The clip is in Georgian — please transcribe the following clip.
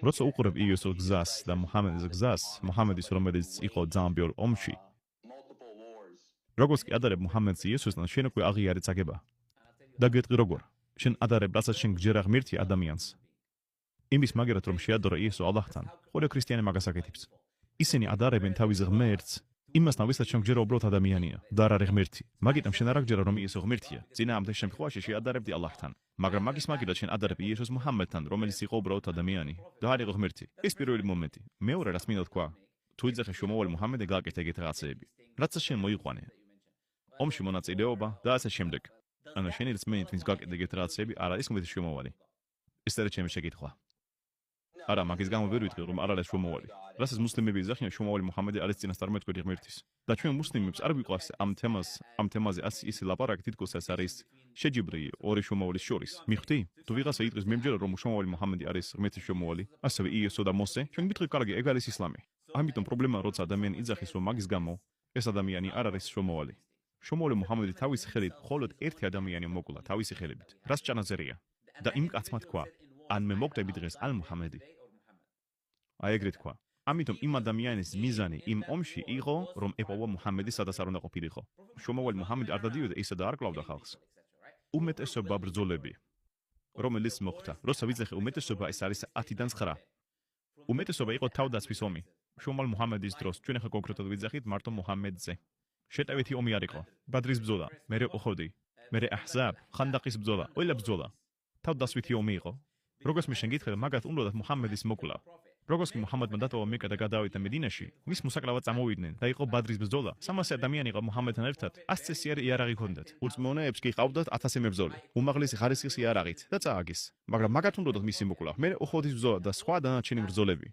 როცა უყურებ იესოს გზას და მუჰამედის გზას, მუჰამედის რომელიც იყო ძალიან ბევრ ომში, როგორც კი ადარებ მუჰამედს იესოსთან, შენ უკვე აღიარეთ აგება. და გეტყვი როგორ? შენ ადარებ, რასაც შენ გჯერა ღმერთი ადამიანს. იმის მაგერად რომ შეადორა იესო ალლაჰთან, ხოლო ქრისტიანი მაგას აკეთებს. ისინი ადარებენ თავის ღმერთს, იმასთან ვისაც შენ გჯერა უბრალოდ ადამიანია და არ არის ღმერთი. მაგიტომ შენ არ აგჯერა რომ იესო ღმერთია. წინააღმდეგ შემთხვევაში შეადარებდი ალლაჰთან. მაგრამ მაგის მაგერად შენ ადარებ იესოს მუჰამედთან, რომელიც იყო უბრალოდ ადამიანი და არ იყო ღმერთი. ეს პირველი მომენტი. მეორე რაც მინდა თქვა, თუ იძახე შუმოვალი მუჰამედი გააკეთა ეგეთ რაღაცეები. რაც შენ მოიყვანე. ომში მონაწილეობა და ასე შემდეგ. ანუ შენი რწმენით ვინც გააკეთა ეგეთ რაღაცეები არ არის ღმერთის შუმოვალი. ეს არის ჩემი შეკითხვა. არა, მაგის გამო ვერ ვიტყვი რომ არ არის შუმოვალი. რასაც მუსლიმები იძახიან შუმოვალი მუჰამედი არის წინასწარმეტყველი ღმერთის. და ჩვენ მუსლიმებს არ გვიყვარს ამ თემაზე ისე ლაპარაკი თითქოს ეს არის შეჯიბრი ორი შუმოვალის შორის. მიხვდი? თუ ვიღაცა იტყვის მემჯერა რომ შუმოვალი მუჰამედი არის ღმერთის შუმოვალი, ასევე იესო და მოსე, ჩვენ გიტყვით კარგი, ეგ არის ისლამი. ამიტომ პრობლემაა როცა ადამიანი იძახის რომ მაგის გამო ეს ადამიანი არ არის შუმოვალი. შუმოვალი მუჰამედი თავის ხელით მხოლოდ ერთი ადამიანი მოკლა თავისი ხელებით. რაც ჭანაზერია. და იმ კაცმა თქვა, ან მე მოკდები დღეს ან მუჰამედი. აი ეგრე თქვა. ამიტომ იმ ადამიანის მიზანი იმ ომში იყო რომ ეპოვა მუჰამედი სადაც არ უნდა ყოფილიყო. შუმოვალი მუჰამედი არ დადიოდა ისე და არ კლავდა ხალხს. უმეტესობა ბრძოლები რომელიც მოხდა, როცა ვიძახე უმეტესობა ეს არის 10-დან 9. უმეტესობა იყო თავდაცვის ომი. შუმოვალი მუჰამედის დროს ჩვენ ახლა კონკრეტულად ვიძახით მარტო მუჰამედზე. შეტევითი ომი არ იყო. ბადრის ბრძოლა, მერე ოჰოდი, მერე აჰზაბ, ხანდაყის ბრძოლა, ყველა ბრძოლა. თავდაცვითი ომი იყო. როგორც მე შენ გითხრა, მაგათ უნდა მუჰამედის მოკლა. როგორც კი მუჰამედმა დატოვა მეკა და გადავიდა მედინაში, მის მოსაკლავად წამოვიდნენ და იყო ბადრის ბრძოლა. 300 ადამიანი იყო მუჰამედთან ერთად, 100 წესიერი იარაღი ჰქონდათ. ურწმუნოებს კი ყავდათ 1000 მებრძოლი. უმაღლესი ხარისხის იარაღით და წააგეს. მაგრამ მაგათ უნდა მისი მოკლა. მე ოჰოდის ბრძოლა და სხვა დანარჩენი ბრძოლები.